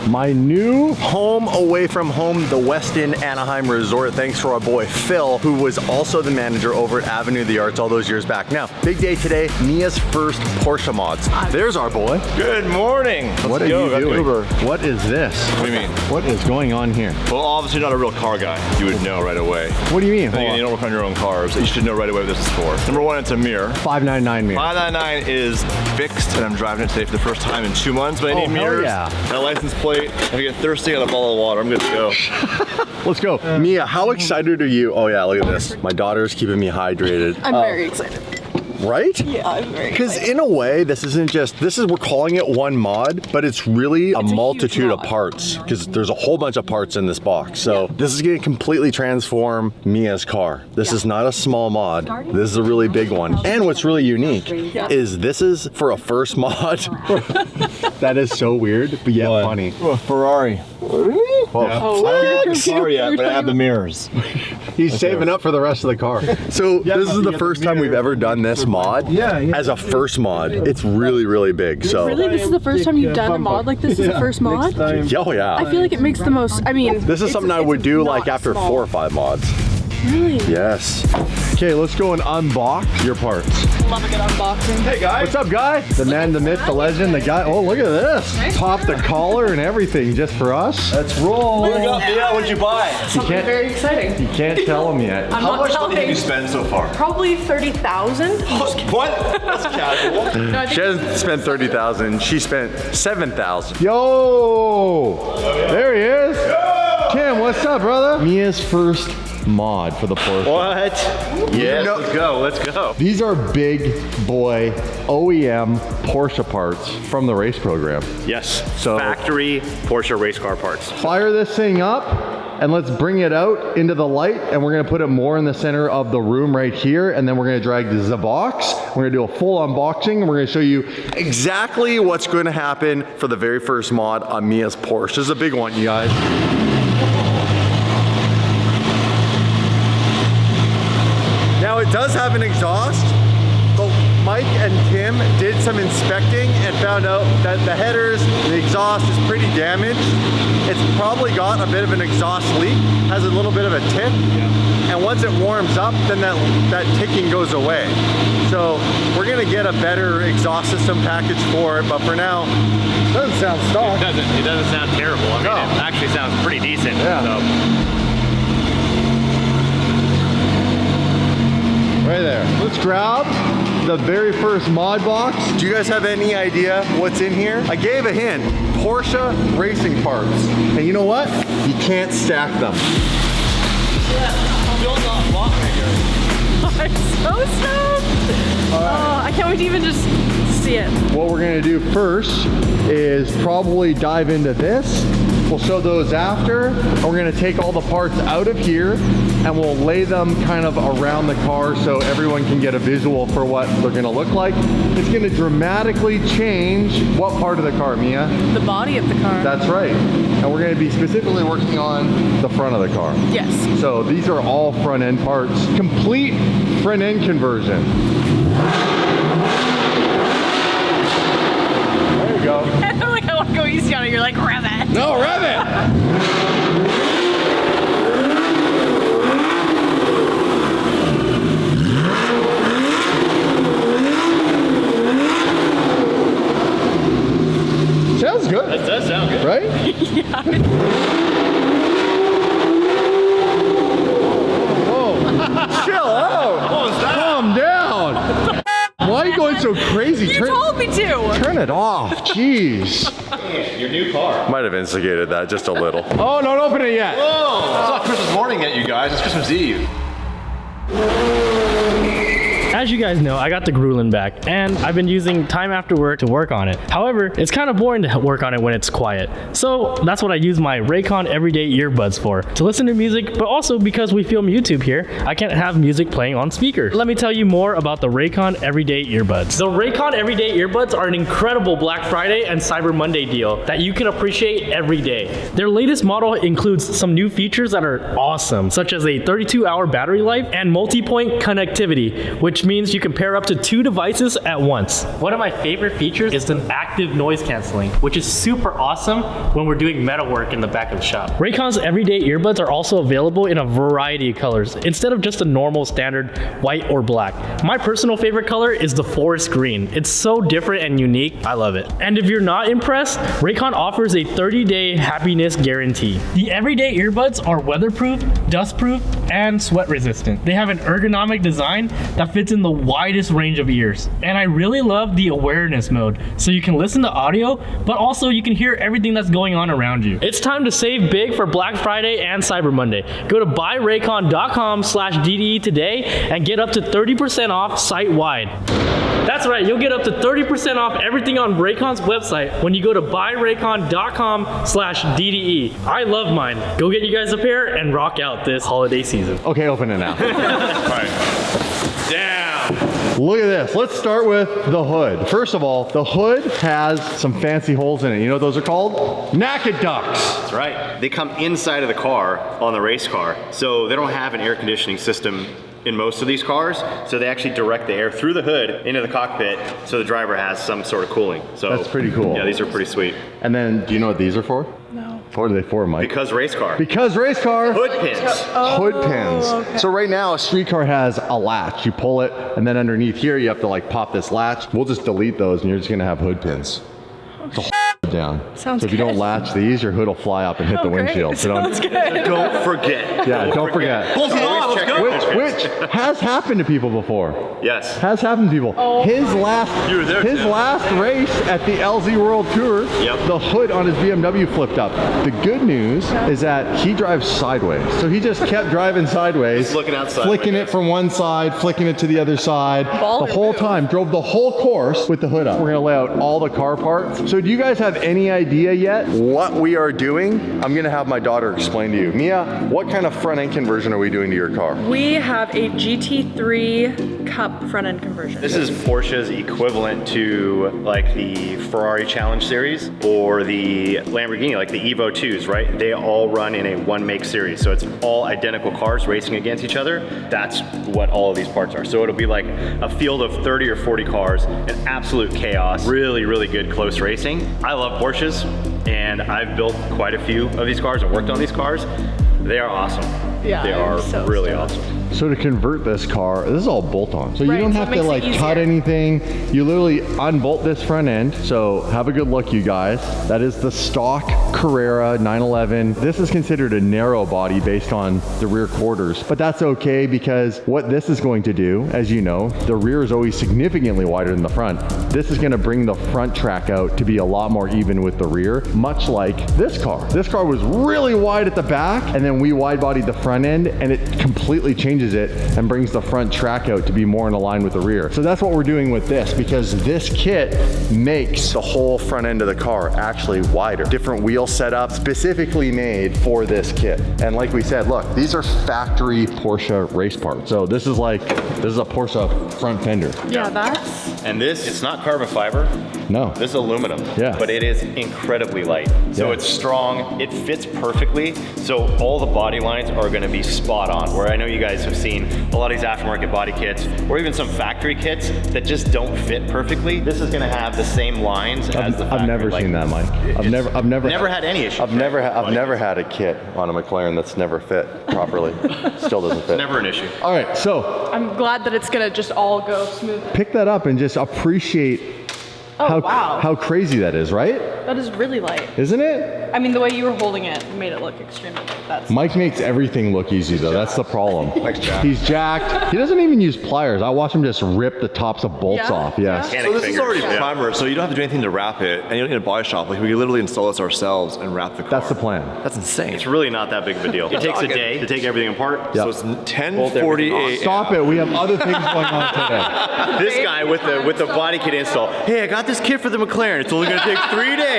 my new home away from home, the Westin Anaheim Resort, thanks to our boy Phil, who was also the manager over at Avenue of the Arts all those years back. Now, big day today, Mia's first Porsche mods. There's our boy. Good morning. What are you doing? What is this? What do you mean? What is going on here? Well, obviously not a real car guy. You would know right away. What do you mean? You don't work on your own cars. You should know right away what this is for. Number one, it's a mirror. 599 mirror. 599 is fixed, and I'm driving it today for the first time in 2 months, but I need mirrors. Yeah. And a license plate. If I get thirsty, I got a bottle of water. I'm good to go. Let's go. Mia, how excited are you? Oh yeah, look at this. My daughter's keeping me hydrated. I'm very excited. Right? Yeah, I'm very excited. Because in a way, this isn't just, we're calling it one mod, but it's really a multitude of parts, because there's a whole bunch of parts in this box. So this is gonna completely transform Mia's car. This is not a small mod. This is a really big one. And what's really unique is this is for a first mod. That is so weird, but yet funny. Ferrari. Whoa. I don't have the car yet, but I have the mirrors. He's saving up for the rest of the car. So this is the first time we've ever done this mod as a first mod. It's really, really big. So Really? This is the first time you've done a mod like this as a first mod? oh yeah. I feel like it makes the most, I mean... This is something I would do like after small. 4 or 5 mods. Really? Yes. Okay, let's go and unbox your parts. Love a good unboxing. Hey guys. What's up, guy? The man, the myth, the legend, the guy. Oh, look at this. Nice. Pop the collar and everything just for us. Let's roll. What you got, Mia? What'd you buy? Something very exciting. You can't tell him yet. I'm How not much money telling. did you spend so far? Probably 30,000. What? That's casual. No, I She think hasn't spent 30,000. She spent 7,000. Yo! There he is. Kim, what's up, brother? Mia's first mod for the Porsche. What? Yes, let's go, let's go. These are big boy OEM Porsche parts from the race program. Yes, So- factory Porsche race car parts. Fire this thing up and let's bring it out into the light, and we're gonna put it more in the center of the room right here, and then we're gonna drag the box. We're gonna do a full unboxing, and we're gonna show you exactly what's gonna happen for the very first mod on Mia's Porsche. This is a big one, you guys. Now it does have an exhaust, but Mike and Tim did some inspecting and found out that the headers, the exhaust is pretty damaged. It's probably got a bit of an exhaust leak, has a little bit of a tick, and once it warms up, then that ticking goes away. So we're gonna get a better exhaust system package for it, but for now, it doesn't sound stock. It doesn't sound terrible. I mean, No. it actually sounds pretty decent. Yeah. So. Right there. Let's grab the very first mod box. Do you guys have any idea what's in here? I gave a hint. Porsche racing parts. And you know what? You can't stack them. I'm so stoked. Oh, I can't wait to even just see it. What we're gonna do first is probably dive into this. We'll show those after. And we're gonna take all the parts out of here and we'll lay them kind of around the car so everyone can get a visual for what they're gonna look like. It's gonna dramatically change what part of the car, Mia? The body of the car. That's right. And we're gonna be specifically working on the front of the car. Yes. So these are all front end parts. Complete front end conversion. There you go. I'm like, I want to go easy on it. You're like, rev it. No, rev it! Sounds good. That does sound good. Right? Yeah. Whoa. Chill out. What was that? Calm down. Why are you going so crazy? You told me to. Turn it off. Jeez. Your new car. Might have instigated that just a little. Oh, don't open it yet. Whoa! It's not Christmas morning yet, you guys. It's Christmas Eve. As you guys know, I got the Grulin back, and I've been using time after work to work on it. However, it's kind of boring to work on it when it's quiet. So that's what I use my Raycon Everyday Earbuds for, to listen to music, but also because we film YouTube here, I can't have music playing on speaker. Let me tell you more about the Raycon Everyday Earbuds. The Raycon Everyday Earbuds are an incredible Black Friday and Cyber Monday deal that you can appreciate every day. Their latest model includes some new features that are awesome, such as a 32-hour battery life and multi-point connectivity, which means you can pair up to 2 devices at once. One of my favorite features is the active noise canceling, which is super awesome when we're doing metal work in the back of the shop. Raycon's everyday earbuds are also available in a variety of colors, instead of just a normal standard white or black. My personal favorite color is the forest green. It's so different and unique, I love it. And if you're not impressed, Raycon offers a 30-day happiness guarantee. The everyday earbuds are weatherproof, dustproof, and sweat resistant. They have an ergonomic design that fits in the widest range of ears. And I really love the awareness mode, so you can listen to audio, but also you can hear everything that's going on around you. It's time to save big for Black Friday and Cyber Monday. Go to buyraycon.com/DDE today and get up to 30% off site-wide. That's right, you'll get up to 30% off everything on Raycon's website when you go to buyraycon.com/DDE. I love mine. Go get you guys a pair and rock out this holiday season. Okay, open it now. Alright. Down. Look at this. Let's start with the hood. First of all, the hood has some fancy holes in it. You know what those are called? Naked ducts. That's right. They come inside of the car on the race car. So they don't have an air conditioning system in most of these cars. So they actually direct the air through the hood into the cockpit so the driver has some sort of cooling. So That's pretty cool. Yeah, these are pretty sweet. And then, do you know what these are for? No. What are they for, Mike? Because race car. Because race car. Hood pins. Hood pins. okay. So right now, a street car has a latch. You pull it, and then underneath here, you have to like pop this latch. We'll just delete those, and you're just gonna have hood pins. So down. Sounds so if you don't good. latch these, your hood will fly up and hit the Great. windshield. So Sounds good. Don't forget. yeah, don't forget. Both of them, let's go. Which has happened to people before. Yes. Has happened to people. His last You were there, his Tim. last race at the LZ World Tour, Yep. the hood on his BMW flipped up. The good news is that he drives sideways. So he just kept driving sideways, Just looking outside flicking windows. it from one side, flicking it to the other side. Baller the whole move. time, drove the whole course with the hood up. We're gonna lay out all the car parts. So do you guys have any idea yet what we are doing? I'm gonna have my daughter explain to you. Mia, what kind of front end conversion are we doing to your car? We have a GT3 Cup front end conversion. This is Porsche's equivalent to like the Ferrari Challenge series or the Lamborghini, like the Evo 2s, right? They all run in a one make series. So it's all identical cars racing against each other. That's what all of these parts are. So it'll be like a field of 30 or 40 cars, an absolute chaos, really, really good close racing. I love Porsches and I've built quite a few of these cars and worked on these cars. They are awesome. Yeah, they I'm are so really stoked. awesome. So to convert this car, this is all bolt on. So you Right, don't so have it to makes it like easier. cut anything. You literally unbolt this front end. So have a good look, you guys. That is the stock Carrera 911. This is considered a narrow body based on the rear quarters, but that's okay because what this is going to do, as you know, the rear is always significantly wider than the front. This is gonna bring the front track out to be a lot more even with the rear, much like this car. This car was really wide at the back and then we wide bodied the front end and it completely changes it and brings the front track out to be more in line with the rear. So that's what we're doing with this because this kit makes the whole front end of the car actually wider. Different wheel setup specifically made for this kit. And like we said, look, these are factory Porsche race parts. So this is a Porsche front fender. Yeah, that's. And this, it's not carbon fiber. No. This is aluminum, Yeah. but it is incredibly light. So Yeah. it's strong, it fits perfectly. So all the body lines are gonna be spot on. Where I know you guys have seen a lot of these aftermarket body kits, or even some factory kits that just don't fit perfectly. This is gonna have the same lines as the factory. I've never like, seen that, Mike. I've it's- never had any issues. I've never had a kit on a McLaren that's never fit properly. Still doesn't fit. Never an issue. All right, so I'm glad that it's gonna just all go smooth. pick that up and just appreciate Oh, wow. how crazy that is, right? That is really light. Isn't it? I mean, the way you were holding it made it look extremely light. That's. Mike makes everything look easy though. That's the problem. Mike's jacked. He's jacked. He doesn't even use pliers. I watch him just rip the tops of bolts Yeah? off. Yes. Yeah. So this is fingers, already yeah. primer, so you don't have to do anything to wrap it, and you don't need a body shop. Like we can literally install this ourselves and wrap the car. That's the plan. That's insane. It's really not that big of a deal. It takes a day to take everything apart. Yeah. So it's Bolt 10:40 everything a.m. Stop it. We have other things going on today. This guy with the body kit install. Hey, I got this kit for the McLaren. It's only gonna take 3 days.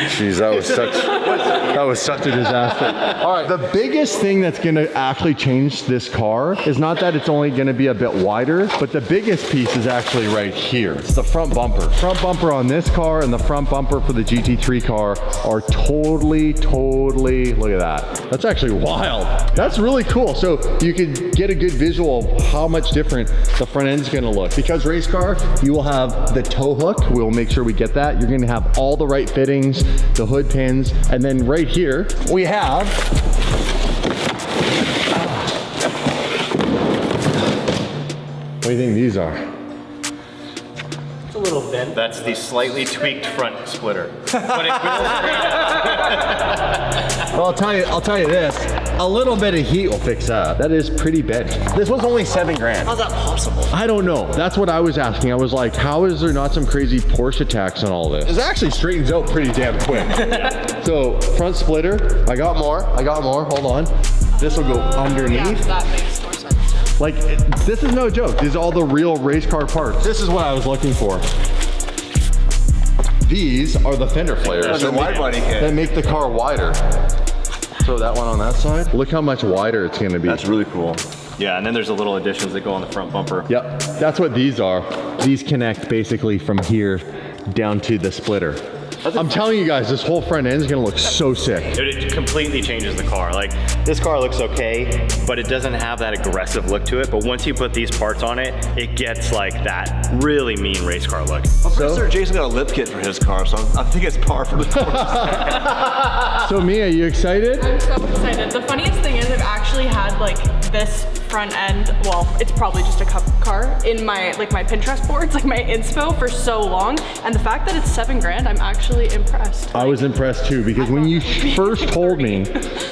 Jeez, that was such a disaster. All right, the biggest thing that's gonna actually change this car is not that it's only gonna be a bit wider, but the biggest piece is actually right here. It's the front bumper. Front bumper on this car and the front bumper for the GT3 car are totally, look at that. That's actually wild. That's really cool. So you can get a good visual of how much different the front end's gonna look. Because race car, you will have the tow hook. We'll make sure we get that. You're gonna have all the right fittings, the hood pins, and then right here, we have what do you think these are? It's a little bent. That's the slightly tweaked front splitter. But Well, I'll tell you this. A little bit of heat will fix that. That is pretty bent. This was only $7 grand. How's that possible? I don't know. That's what I was asking. I was like, how is there not some crazy Porsche tax on all this? It actually straightens out pretty damn quick. So front splitter, I got more. Hold on. This will go underneath. That makes more sense. Like, this is no joke. These are all the real race car parts. This is what I was looking for. These are the fender flares the wide body kit. that make the car wider. Throw that one on that side. Look how much wider it's gonna be. That's really cool. yeah, and then there's the little additions that go on the front bumper. Yep, that's what these are. These connect basically from here down to the splitter. I'm telling you guys, this whole front end is gonna look so sick. It completely changes the car. Like, this car looks okay, but it doesn't have that aggressive look to it. But once you put these parts on it, it gets like that really mean race car look. I'm pretty sure Jason got a lip kit for his car, so I think it's par for the course. So Mia, you excited? I'm so excited. The funniest thing is I've actually had like this front end, well, it's probably just a cup car in my my Pinterest boards, like my inspo for so long. And the fact that it's $7 grand, I'm actually impressed. I was impressed too, because when you first told me,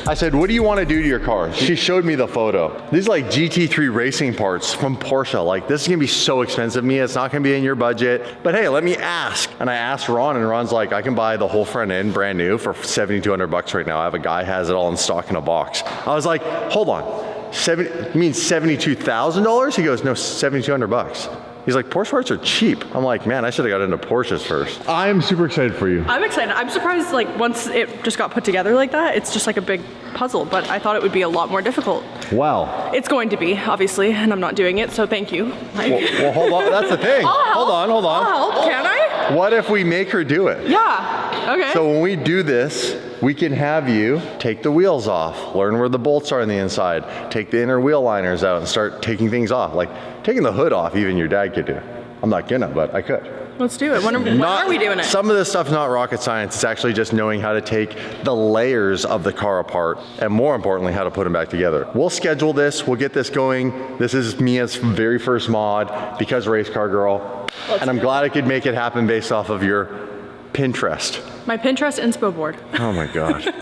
I said, what do you want to do to your car? She showed me the photo. These are like GT3 racing parts from Porsche. Like, this is gonna be so expensive, Mia. It's not gonna be in your budget. But hey, let me ask. And I asked Ron, and Ron's like, I can buy the whole front end brand new for $7,200 right now. I have a guy has it all in stock in a box. I was like, hold on. You mean $72,000? He goes, no, $7,200. He's like, Porsche parts are cheap. I'm like, man, I should have got into Porsches first. I am super excited for you. I'm excited. I'm surprised like once it just got put together like that, it's just like a big puzzle, but I thought it would be a lot more difficult. Wow. It's going to be, obviously, and I'm not doing it, so thank you. Well, hold on. That's the thing. Hold on. I'll help. Can I? What if we make her do it? Yeah. Okay. So when we do this, we can have you take the wheels off, learn where the bolts are on the inside, take the inner wheel liners out and start taking things off. Like taking the hood off, even your dad could do. I'm not gonna, but I could. Let's do it. When are we doing it? Some of this stuff's not rocket science. It's actually just knowing how to take the layers of the car apart and more importantly, how to put them back together. We'll schedule this. We'll get this going. This is Mia's very first mod because race car girl. And I'm glad I could make it happen based off of your Pinterest. My Pinterest inspo board. Oh my God.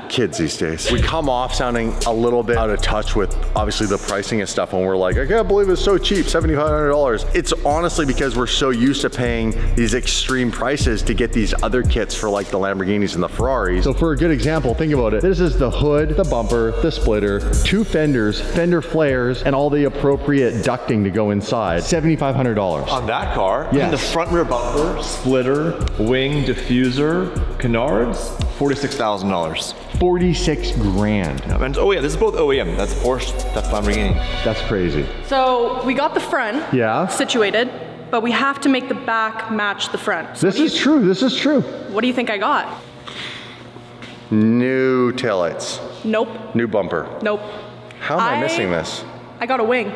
Kids these days. We come off sounding a little bit out of touch with obviously the pricing and stuff when we're like, I can't believe it's so cheap, $7,500. It's honestly because we're so used to paying these extreme prices to get these other kits for like the Lamborghinis and the Ferraris. So for a good example, think about it. This is the hood, the bumper, the splitter, 2 fenders, fender flares, and all the appropriate ducting to go inside. $7,500. On that car, Yes. and the front rear bumper, splitter, wing, diffuser, canards, $46,000. 46 grand. And, oh yeah, this is both OEM. That's Porsche, that's Lamborghini. That's crazy. So we got the front Yeah. situated, but we have to make the back match the front. So This is true. This is true. what do you think I got? New taillights, Nope. new bumper. Nope. How am I missing this? I got a wing.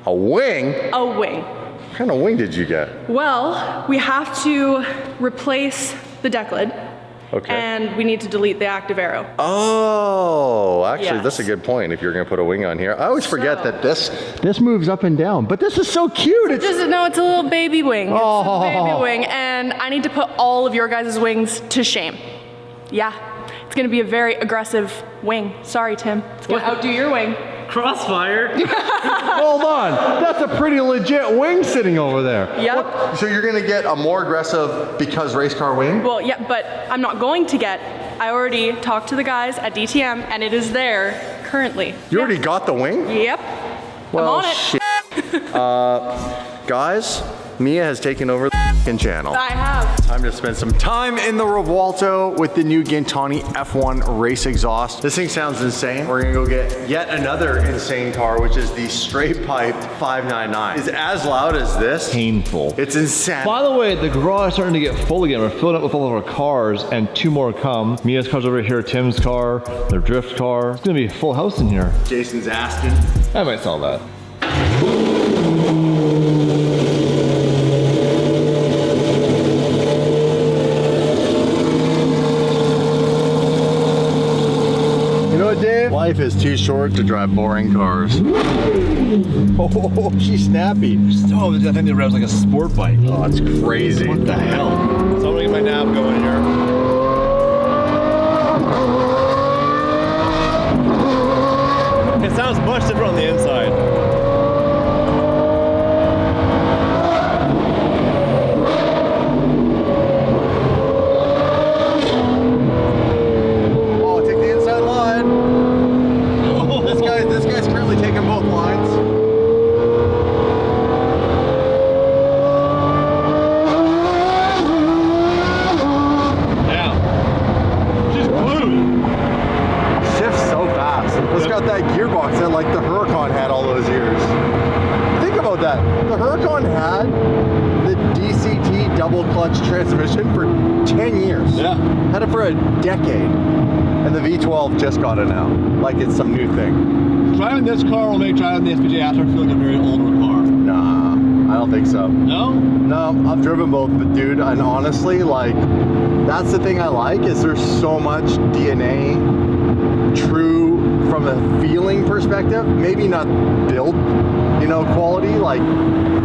A wing? A wing. What kind of wing did you get? Well, we have to replace the deck lid. Okay. And we need to delete the active arrow. Oh, actually, Yes. that's a good point. If you're going to put a wing on here, I always forget So- that this moves up and down. But this is so cute. It's It's a little baby wing. It's Oh. a baby wing, and I need to put all of your guys' wings to shame. Yeah, it's gonna be a very aggressive wing. Sorry, Tim. It's gonna outdo your wing. Crossfire. hold on. That's a pretty legit wing sitting over there. Yep. So you're going to get a more aggressive because race car wing? Well, yeah, but I'm not going to get. I already talked to the guys at DTM, and it is there currently. You already got the wing? Yep. Well, I'm on it. shit. Guys, Mia has taken over. fucking channel. I have. Time to spend some time in the Revuelto with the new Gintani F1 race exhaust. This thing sounds insane. We're gonna go get yet another insane car, which is the straight pipe 599. It's as loud as this. Painful. It's insane. By the way, the garage is starting to get full again. We're filling up with all of our cars and 2 more come. Mia's car's over here, Tim's car, their drift car. It's gonna be a full house in here. Jason's Aston. I might sell that. You know what, Dave? Life is too short to drive boring cars. Oh, she's snappy. Oh, I think it revs like a sport bike. Oh, it's crazy. What the hell? So I'm gonna get my nav going here. It sounds much different on the inside. Oh, take the inside line. This guy's currently taking both lines. Yeah. She's glued. Shifts so fast. It's got that gearbox that like the Huracan had all those years. Think about that. The Huracan had the DCT double clutch transmission for 10 years. Yeah. Had it for a decade. And the V12 just got it now. Like it's some new thing. Driving this car will make driving the SPJ after feel like a very older car. Nah, I don't think so. No? No, I've driven both, but dude, and honestly, like, that's the thing I like is there's so much DNA true from a feeling perspective. Maybe not build, quality. Like,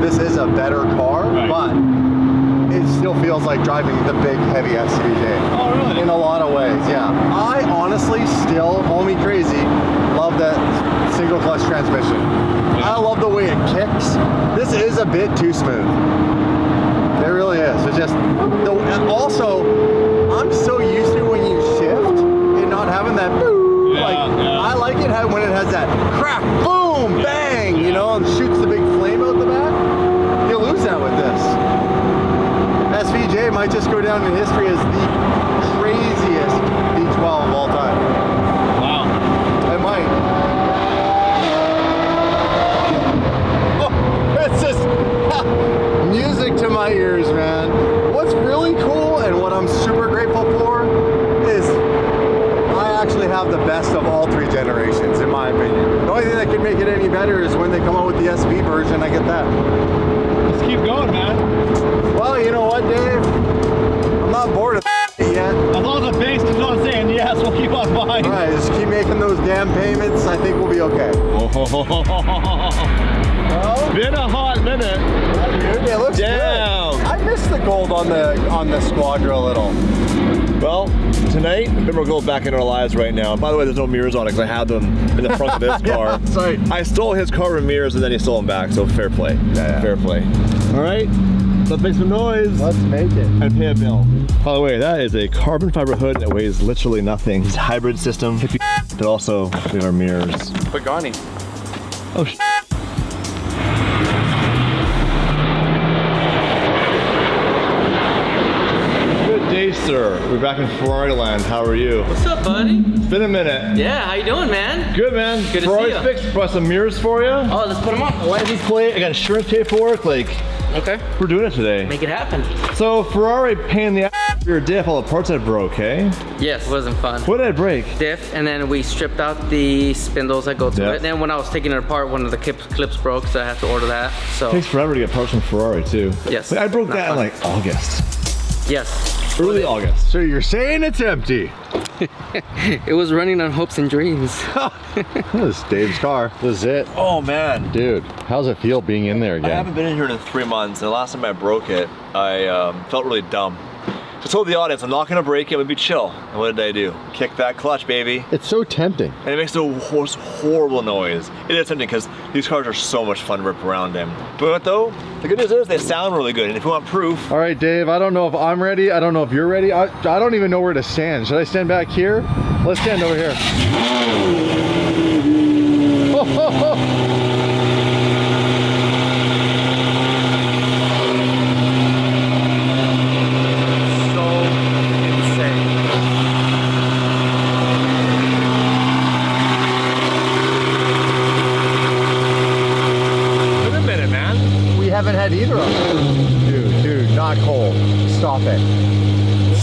this is a better car, Right. but it still feels like driving the big, heavy SUV. Oh, really? In a lot of ways, yeah. I honestly still, call me crazy, love that single clutch transmission. I love the way it kicks. This is a bit too smooth. It really is. It's just, and also, I'm so used to when you shift and not having that boo. Yeah, yeah. I like it when it has that crack, boom, bang, and shoots the big flame out the back. You lose that with this. SVJ might just go down in history as the craziest V12 of all time. Wow. It might. Oh, it's just music to my ears, man. What's really cool and what I'm super grateful for is I actually have the best of all 3 generations, in my opinion. The only thing that could make it any better is when they come out with the SV version, I get that. Let's keep going, man. Well, you know what, Dave? I'm not bored of it yet. As long as the base keeps on saying yes, we'll keep on buying. All right, just keep making those damn payments. I think we'll be okay. Well, Been a hot minute. dude, it looks Damn. good. I missed the gold on the Squadra a little. Well, tonight, remember gold back in our lives right now. By the way, there's no mirrors on it because I had them in the front of this car. Yeah, sorry. I stole his carbon mirrors and then he stole them back, so fair play. Yeah. Fair play. All right, let's make some noise Let's make it. and pay a bill. By the way, that is a carbon fiber hood that weighs literally nothing. It's a hybrid system, hippie, but also we have our mirrors. Pagani. Oh, Good day, sir. We're back in Ferrari land. How are you? What's up, buddy? It's been a minute. Yeah, how you doing, man? Good, man. Good to Ferrari's see ya. fixed. Brought some mirrors for you. Oh, let's put them on. License plate. I got insurance paperwork. Like, Okay, we're doing it today. make it happen. So Ferrari paying the ass for your diff, all the parts that broke, eh? Yes, it wasn't fun. What did I break? Diff, and then we stripped out the spindles that go to Yeah. it. Then when I was taking it apart, one of the clips broke, so I had to order that. So Takes forever to get parts from Ferrari too. Yes. Like, I broke Not that in fun. like August. yes, Early August. So you're saying it's empty? it was running on hopes and dreams. This is Dave's car. This is it. Oh man. Dude, how's it feel being in there I again? haven't been in here in 3 months, and the last time I broke it, I felt really dumb. So I told the audience, I'm not gonna break it, I'm gonna be chill. And what did I do? Kick that clutch, baby. It's so tempting. And it makes the most horrible noise. It is tempting because these cars are so much fun to rip around in. But what though? The good news is they sound really good. And if you want proof, All right, Dave, I don't know if I'm ready. I don't know if you're ready. I don't even know where to stand. Should I stand back here? Let's stand over here.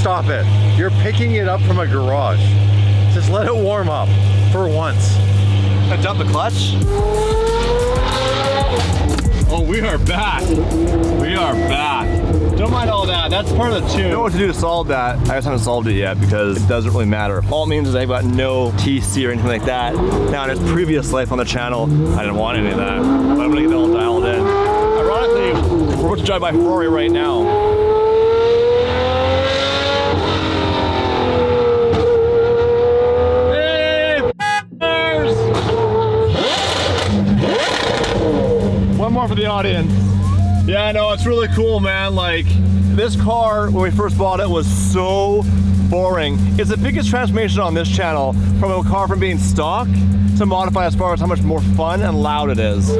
stop it. You're picking it up from a garage. Just let it warm up for once. I dump the clutch. Oh, we are back. We are back. Don't mind all that. That's part of the tune. I know what to do to solve that. I just haven't solved it yet because it doesn't really matter. All it means is I've got no TC or anything like that. Now, in its previous life on the channel, I didn't want any of that. But I'm gonna get it all dialed in. Ironically, we're about to drive by Ferrari right now. One more for the audience. Yeah, no, it's really cool, man. Like, this car, when we first bought it, was so boring. It's the biggest transformation on this channel from a car from being stock to modify as far as how much more fun and loud it is.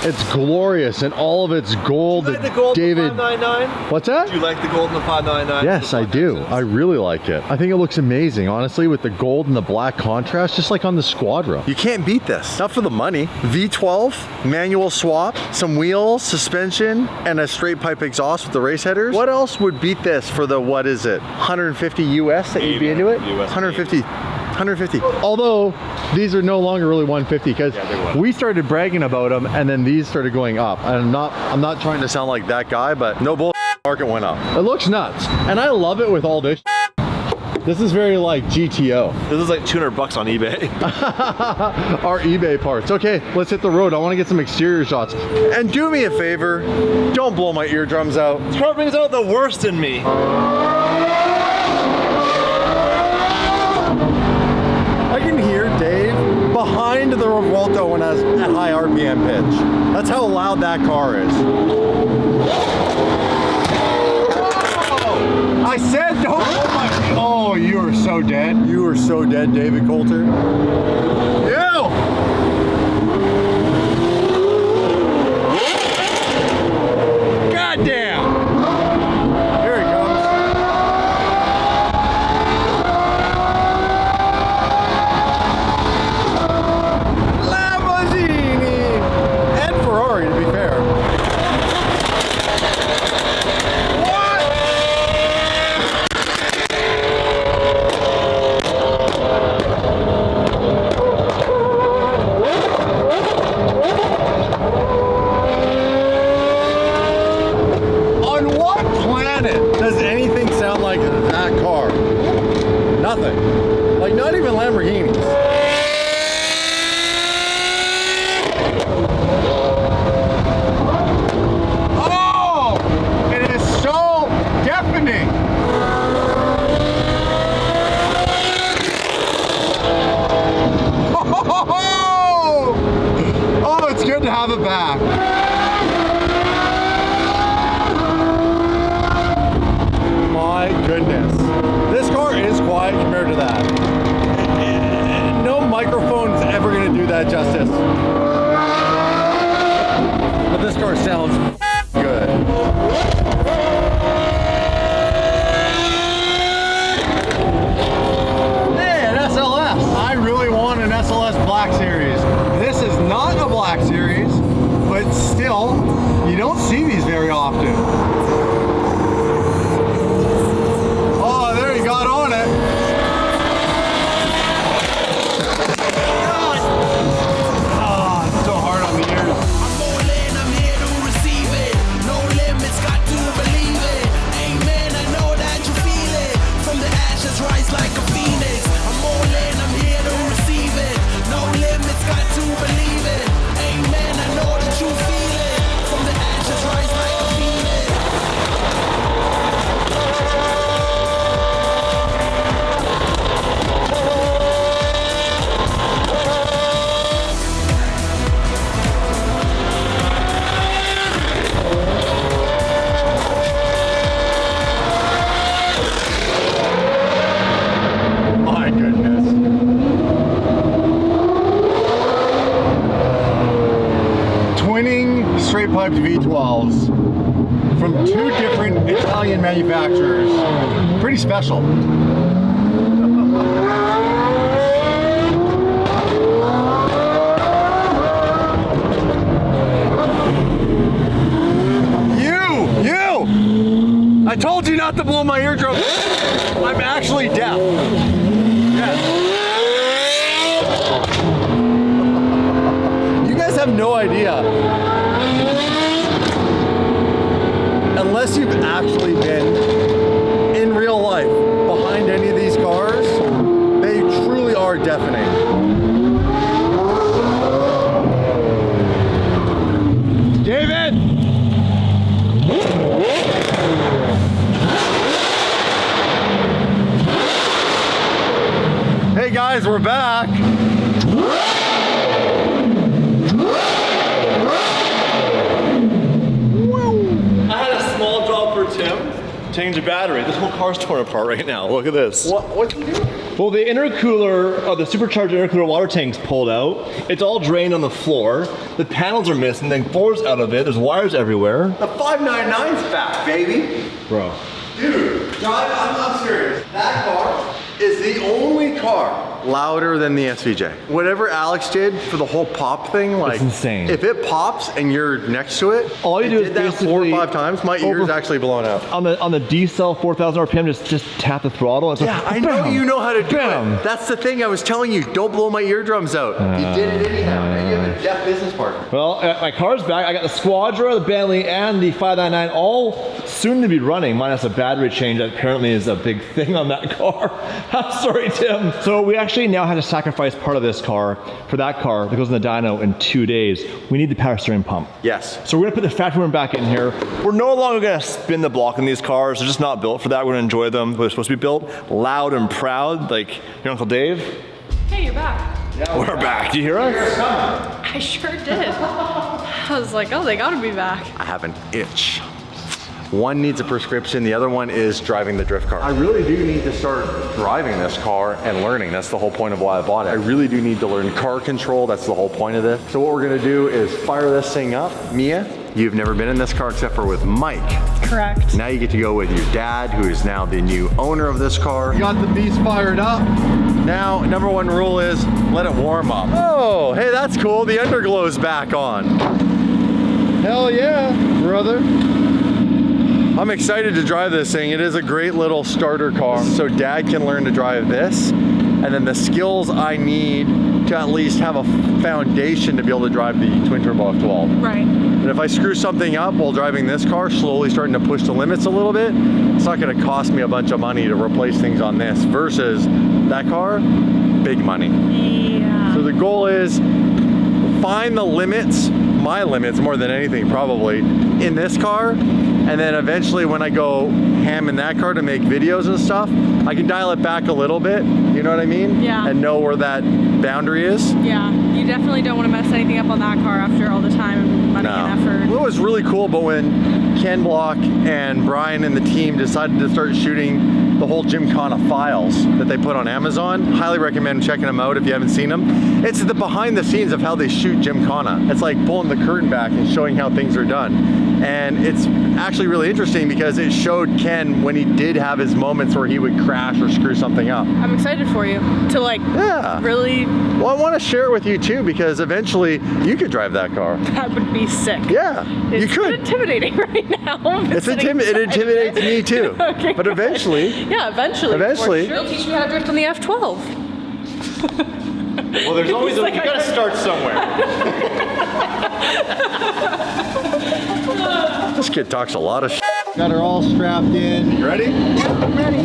It's glorious and all of its gold. Do you like the gold David, in the 599? what's that? Do you like the gold in the 599? Yes, I do. I really like it. I think it looks amazing, honestly, with the gold and the black contrast, just like on the Squadra. You can't beat this. Not for the money. V12, manual swap, some wheels, suspension, and a straight pipe exhaust with the race headers. What else would beat this for the, what is it, 150 US that you'd be into it? US 150. 150. Although these are no longer really 150 because we started bragging about them and then these started going up. And I'm not trying to sound like that guy, but no bull, market went up. It looks nuts. And I love it with all this. This is very like GTO. This is like $200 on eBay. Our eBay parts. Okay, let's hit the road. I want to get some exterior shots. And do me a favor, don't blow my eardrums out. This car brings out the worst in me. I can hear Dave behind the Revuelto when I was at high RPM pitch. That's how loud that car is. Oh, I said don't. Oh, you are so dead. You are so dead, David Coulter. Ew! God damn! Here he comes. And Ferrari, to be fair. On what planet does anything sound like that car? Nothing. Like, not even Lamborghinis. Oh, it's good to have it back. My goodness. This car is quiet compared to that. No microphone's ever going to do that justice. But this car sounds good. Black Series. This is not a Black Series, but still, you don't see these very often. Oh, there you got on it. Oh, it's so hard on the ears. I'm all in, I'm here to receive it. No limits, got to believe it. Amen, I know that you feel it. From the ashes, rise like a phoenix. I'm all in, I'm here to receive it. No limits, got to believe it. Amen, I know that you feel it. From the ashes, rise like a phoenix. My goodness. Twinning straight piped V12s from two different Italian manufacturers. Pretty special. I told you not to blow my eardrum. I'm actually deaf. Yes. You guys have no idea. Unless you've actually been in real life behind any of these cars, they truly are deafening. David! Hey guys, we're back. I had a small job for Tim. Change the battery. This whole car's torn apart right now. Look at this. What's he doing? Well, the intercooler, the supercharged intercooler water tank's pulled out. It's all drained on the floor. The panels are missing. The floor's out of it. There's wires everywhere. The 599's back, baby. Bro. Dude, John, I'm serious. That car is the only car louder than the SVJ. Whatever Alex did for the whole pop thing, like, it's insane. If it pops and you're next to it, all you do is did that 4 or 5 times. My ears actually blown out. On the D cell 4,000 RPM, just tap the throttle. It's yeah, like, I know you know how to do bam. it. That's the thing I was telling you. Don't blow my eardrums out. You did it anyhow. Now you have a deaf business partner. Well, my car's back. I got the Squadra, the Bentley, and the 599 all soon to be running, minus a battery change that apparently is a big thing on that car. I'm sorry, Tim. So we actually now had to sacrifice part of this car for that car that goes in the dyno in 2 days. We need the power steering pump. Yes. So we're gonna put the factory one back in here. We're no longer gonna spin the block in these cars. They're just not built for that. We're gonna enjoy them the way they're supposed to be built. Loud and proud, like your Uncle Dave. Hey, you're back. Yeah, we're back. Do you hear us? I sure did. I was like, oh, they gotta be back. I have an itch. One needs a prescription, the other one is driving the drift car. I really do need to start driving this car and learning. That's the whole point of why I bought it. I really do need to learn car control. That's the whole point of this. So what we're gonna do is fire this thing up. Mia, you've never been in this car except for with Mike. Correct. Now you get to go with your dad, who is now the new owner of this car. You got the beast fired up. Now, number one rule is let it warm up. Oh, hey, that's cool. The underglow's back on. Hell yeah, brother. I'm excited to drive this thing. It is a great little starter car. So dad can learn to drive this. And then the skills I need to at least have a foundation to be able to drive the twin turbo F12. Right. And if I screw something up while driving this car, slowly starting to push the limits a little bit, it's not gonna cost me a bunch of money to replace things on this versus that car, big money. Yeah. So the goal is find the limits, my limits more than anything probably, in this car. And then eventually when I go ham in that car to make videos and stuff, I can dial it back a little bit, you know what I mean? Yeah. And know where that boundary is. Yeah, you definitely don't want to mess anything up on that car after all the time and money and effort. What was really cool, but when Ken Block and Brian and the team decided to start shooting the whole Gymkhana files that they put on Amazon, highly recommend checking them out if you haven't seen them. It's the behind the scenes of how they shoot Gymkhana. It's like pulling the curtain back and showing how things are done. And it's actually really interesting because it showed Ken when he did have his moments where he would crash or screw something up. I'm excited for you to really. Well, I want to share it with you too because eventually you could drive that car. That would be sick. Yeah, It's you could. intimidating right now. It intimidates me too. Okay, but good. eventually. Yeah, eventually. Eventually. You'll teach me how to drift on the F12. Well, there's always you gotta start somewhere. This kid talks a lot of shit. Got her all strapped in. You ready? Yep, I'm ready.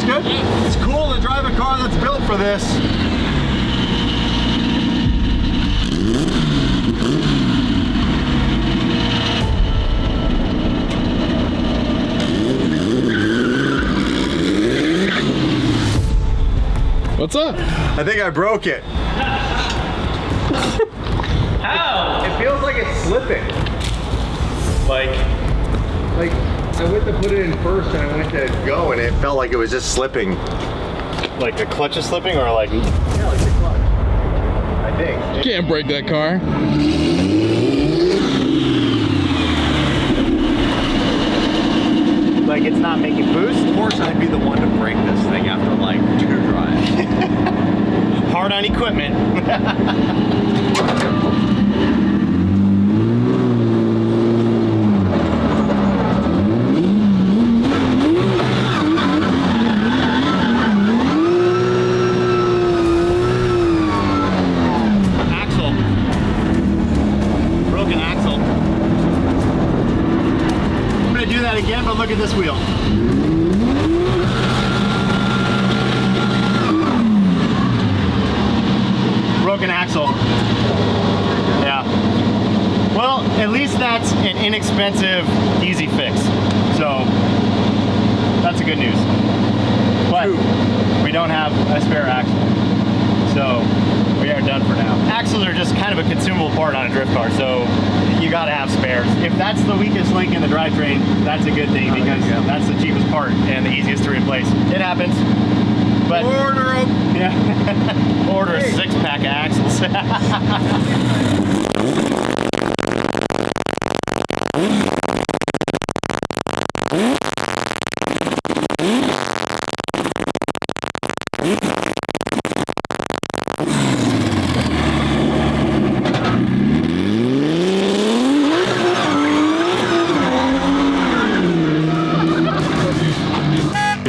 looks good. It's cool to drive a car that's built for this. What's up? I think I broke it. How? It feels like it's slipping. Like I went to put it in first and I went to go and it felt like it was just slipping. Like the clutch is slipping, or like? Yeah, like the clutch. I think. Can't break that car. Like it's not making boost. Porsche, I'd be the one to break this thing after like 2 drives. Hard on equipment. Axle. Broken axle. I'm gonna do that again, but look at this wheel. Broken axle. Yeah. Well, at least that's an inexpensive, easy fix. So that's a good news. But we don't have a spare axle. So we are done for now. Axles are just kind of a consumable part on a drift car, so you gotta have spares. If that's the weakest link in the drivetrain, that's a good thing because that's the cheapest part and the easiest to replace. It happens. But Order them. yeah. Order a 6-pack of axles.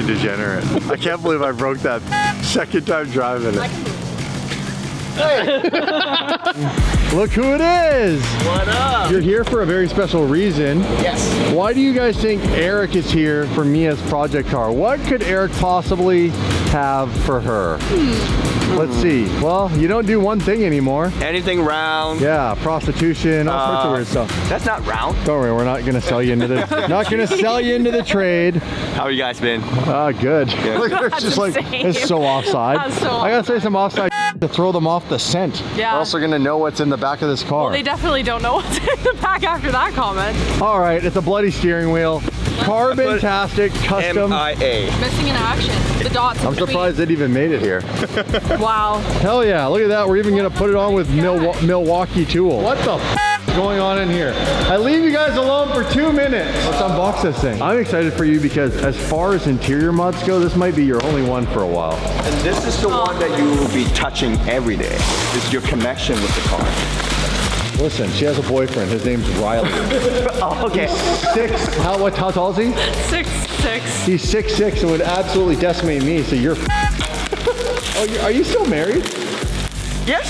Degenerate. I can't believe I broke that second time driving it. Hey! Look who it is! What up? You're here for a very special reason. Yes. Why do you guys think Eric is here for Mia's project car? What could Eric possibly have for her? Let's see. Well, you don't do one thing anymore. Anything round? Yeah, prostitution, all sorts of weird stuff. That's not round. Don't worry, we're not gonna sell you into the not gonna sell you into the trade. How you guys been? Good. Look at her, That's just like insane. it's so offside. That's so I gotta say some offside to throw them off the scent. Yeah. We're also gonna know what's in the back of this car. They definitely don't know what's in the back after that comment. All right, it's a bloody steering wheel. Carbon-tastic, custom. MIA. Missing in action. The dots. I'm surprised it even made it here. Wow. Hell yeah, look at that. We're even gonna put it on with Milwaukee tool. What the is going on in here? I leave you guys alone for 2 minutes. Let's unbox this thing. I'm excited for you because as far as interior mods go, this might be your only one for a while. And this is the one that you will be touching every day. It's your connection with the car. Listen, she has a boyfriend. His name's Riley. Oh, okay. 6, how tall is he? 6'6". He's 6'6" and would absolutely decimate me, so you're Oh, are you still married? Yes.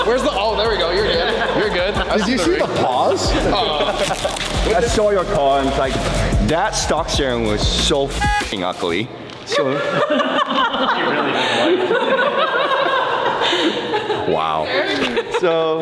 Where's the? Oh, there we go. You're good. You're good. Did you see the pause? I saw your car and it's like, that stock steering was so f***ing ugly. So. Wow. So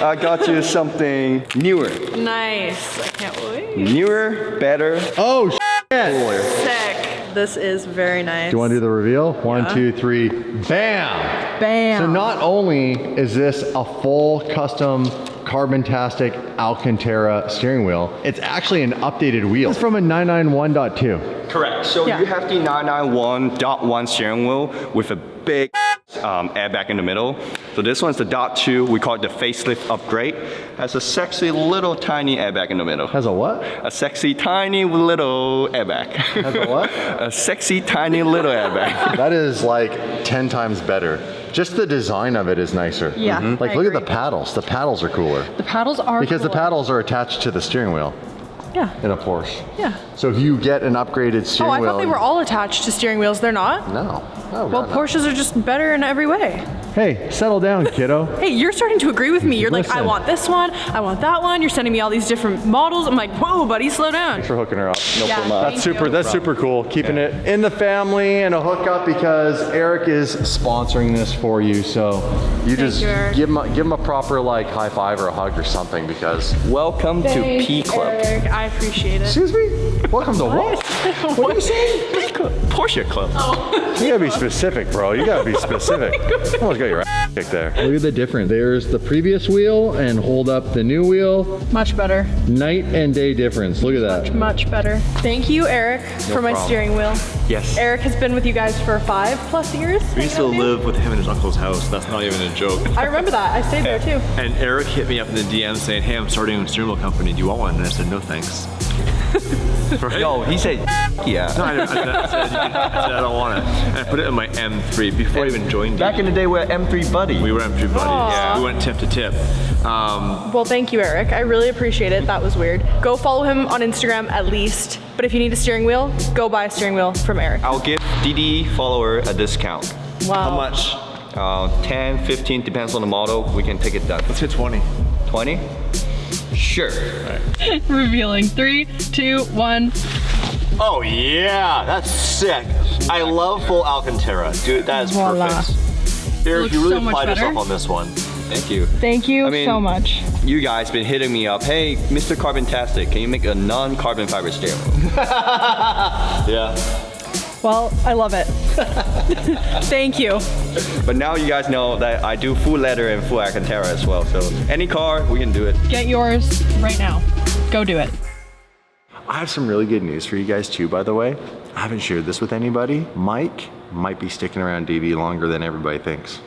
I got you something newer. Nice. I can't wait. Newer, better. Oh, Cooler. Sick. This is very nice. Do you want to do the reveal? 1, 2, 3, bam! Bam. So not only is this a full custom carbon-tastic Alcantara steering wheel, it's actually an updated wheel. It's from a 991.2. Correct. So Yeah. you have the 991.1 steering wheel with a big airbag in the middle. So this one's the .2. We call it the facelift upgrade. Has a sexy little tiny airbag in the middle. Has a what? A sexy tiny little airbag. Has a what? A sexy tiny little airbag. That is like 10 times better. Just the design of it is nicer. Yeah, Like I look at agree. the paddles. The paddles are cooler. The paddles are Because the cooler. paddles are attached to the steering wheel Yeah. in a Porsche. Yeah. So if you get an upgraded Oh, steering I wheel. thought they were all attached to steering wheels. They're not? No. Oh, Well, God, no. Porsches are just better in every way. Hey, settle down, kiddo. Hey, you're starting to agree with me. You're like, I Listen. want this one, I want that one. You're sending me all these different models. I'm like, whoa, buddy, slow down. For hooking her up. Yeah, That's thank super. you. That's super cool. Keeping it in the family and a hookup because Eric is sponsoring this for you. So you just you, Eric. give him a proper like high five or a hug or something because. Welcome to P Club. Eric, I appreciate it. Excuse me. Welcome to what? What are you saying? Porsche Club. You gotta be specific, bro. You gotta be specific. Almost got your ass kicked there. Look at the difference. There's the previous wheel and hold up the new wheel. Much better. Night and day difference. Look at that. Much better. Thank you, Eric, for my problem. steering wheel. Yes. Eric has been with you guys for 5+ years. We used to live with him in his uncle's house. That's not even a joke. I remember that. I stayed there too. And Eric hit me up in the DM saying, hey, I'm starting a steering wheel company. Do you want one? And I said, no thanks. No, he said, yeah. No, I said, I don't want it. And I put it in my M3 before I even joined Back you. in the day, we're M3 buddy. We were M3 buddies. Aw. We went tip to tip. Well, thank you, Eric. I really appreciate it. That was weird. Go follow him on Instagram at least. But if you need a steering wheel, go buy a steering wheel from Eric. I'll give DD follower a discount. Wow. How much? 10, 15, depends on the model. We can take it done. Let's hit 20. 20? Sure. Revealing. 3, 2, 1. Oh yeah, that's sick. I love full Alcantara. Dude, that is Voila. perfect. Eric, Looks you really so much applied better. yourself on this one. Thank you. Thank you I mean- so much. You guys been hitting me up. Hey, Mr. Carbon-tastic, can you make a non-carbon fiber steering wheel? Yeah. Well, I love it. Thank you. But now you guys know that I do full leather and full Alcantara as well. So any car, we can do it. Get yours right now. Go do it. I have some really good news for you guys too, by the way. I haven't shared this with anybody. Mike might be sticking around DD longer than everybody thinks.